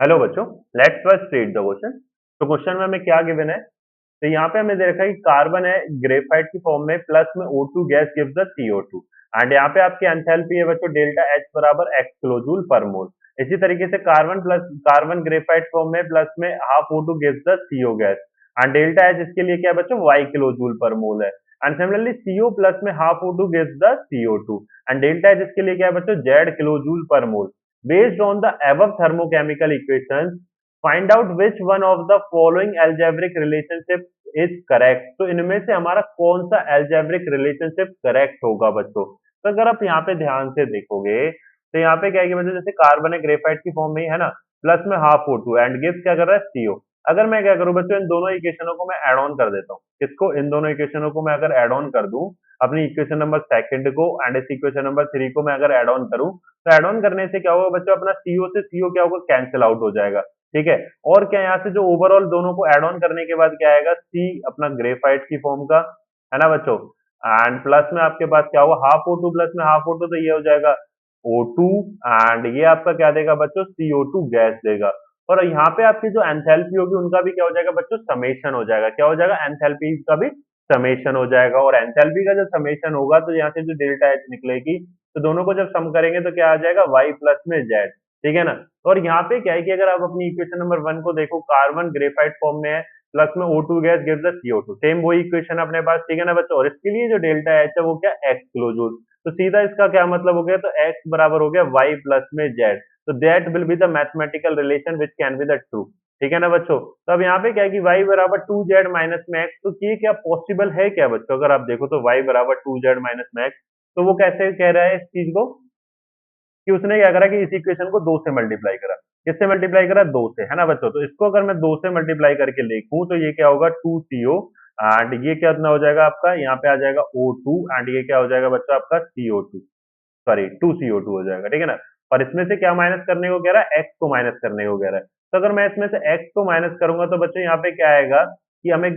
Hello बच्चों, let's first read the question. तो question में हमें क्या गिवन है? तो यहाँ पे हमें दे रखा है कि कार्बन है ग्रेफाइट की फॉर्म में, प्लस में O2 gas gives the CO2 and यहाँ पे आपकी एंथैल्पी है बच्चों डेल्टा H बराबर x किलो जूल पर मोल। इसी तरीके से कार्बन ग्रेफाइट फॉर्म में, प्लस में half O2 gives the CO gas and delta H इसके लिए क्या है बच्चों, y किलो जूल पर मोल है। एंड सिमिलरली CO प्लस में half O2 gives the CO2 and delta H इसके लिए क्या है बच्चों, Z किलो जूल पर मोल। Based on the above thermochemical equations, find out which one of the following algebraic relationship is correct। तो इनमें से हमारा कौन सा algebraic relationship correct होगा बच्चों? तो अगर आप यहाँ पे ध्यान से देखोगे तो यहाँ पे क्या है कि बच्चों, जैसे कार्बन है ग्रेफाइट की फॉर्म में ही है ना, प्लस में हाफ O2 एंड गिव्स क्या कर रहा है, CO। अगर मैं क्या करूं बच्चों, इन दोनों इक्वेशनों को मैं ऐड ऑन कर देता हूँ। किसको? इन दोनों इक्वेशनों को मैं अगर ऐड ऑन कर दूं, अपनी इक्वेशन नंबर सेकंड को एंड इस इक्वेशन नंबर 3 को मैं अगर ऐड ऑन करूं, तो ऐड ऑन करने से क्या होगा बच्चों, अपना CO से CO क्या होगा, कैंसिल आउट हो जाएगा। ठीक है। और क्या यहाँ से जो ओवरऑल दोनों को ऐड ऑन करने के बाद क्या आएगा, C अपना ग्रेफाइट की फॉर्म का, है ना बच्चों। एंड प्लस में आपके पास क्या होगा, हाफ O2 प्लस में हाफ O2, तो ये हो जाएगा O2 एंड ये आपका क्या देगा बच्चों, CO2 गैस देगा। और यहाँ पे आपकी जो एंथैल्पी होगी उनका भी क्या हो जाएगा बच्चों, समेशन हो जाएगा। क्या हो जाएगा, एंथैल्पी का भी समेशन हो जाएगा। और एंथैल्पी का जब समेशन होगा तो यहाँ से जो डेल्टा H निकलेगी, तो दोनों को जब सम करेंगे तो क्या आ जाएगा, y प्लस में z। ठीक है ना। और यहाँ पे क्या है कि अगर आप अपनी इक्वेशन नंबर 1 को देखो, कार्बन ग्रेफाइट फॉर्म में है, प्लस में O2 gas gives the CO2, same वही इक्वेशन अपने पास। ठीक है ना बच्चों। और इसके लिए जो डेल्टा H है वो क्या, x किलो जूल। तो सीधा इसका क्या मतलब हो गया, तो x बराबर हो गया y प्लस में z। तो that will be the mathematical relation which can be the true. ठीक है ना बच्चों। तो अब यहाँ पे क्या है कि y बराबर 2z माइनस में x, तो ये क्या पॉसिबल है क्या बच्चों? अगर आप देखो तो y बराबर 2z माइनस में x, तो वो कैसे कह रहा है इस चीज को, कि उसने क्या करा कि इस इक्वेशन को 2 से मल्टीप्लाई करा। किससे मल्टीप्लाई करा, 2 से, है ना बच्चों। तो इसको अगर मैं 2 से मल्टीप्लाई करके लिखूं तो ये क्या होगा, 2CO एंड ये क्या इतना हो जाएगा आपका, यहाँ पे आ जाएगा O2 एंड ये क्या हो जाएगा बच्चों आपका CO2, सॉरी 2CO2 हो जाएगा। ठीक है ना। और इसमें से क्या माइनस करने को कह रहा है, x को माइनस करने को कह रहा है। तो अगर मैं इसमें से x को माइनस करूंगा तो बच्चों यहाँ पे क्या आएगा कि हमें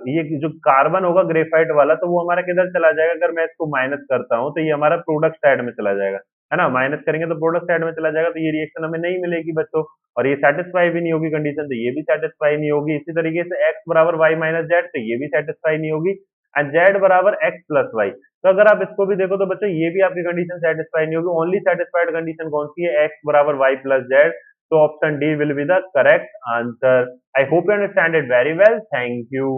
ये जो कार्बन होगा ग्रेफाइट वाला, तो वो हमारा किधर चला जाएगा, अगर मैं इसको माइनस करता हूँ तो ये हमारा प्रोडक्ट साइड में चला जाएगा, है ना। माइनस करेंगे तो प्रोडक्ट साइड में चला जाएगा, तो ये रिएक्शन हमें नहीं मिलेगी बच्चों। और ये सेटिस्फाई भी नहीं होगी कंडीशन, तो ये भी सेटिस्फाई नहीं होगी। इसी तरीके से x बराबर y माइनस जेड, तो ये भी सेटिस्फाई नहीं होगी। एंड z बराबर x प्लस वाई, तो अगर आप इसको भी देखो तो बच्चों ये भी आपकी कंडीशन सेटिस्फाई नहीं होगी। ओनली सेटिस्फाइड कंडीशन कौन सी है, x बराबर y प्लस जेड। तो option D will be the correct answer. I hope you understand it very well. Thank you.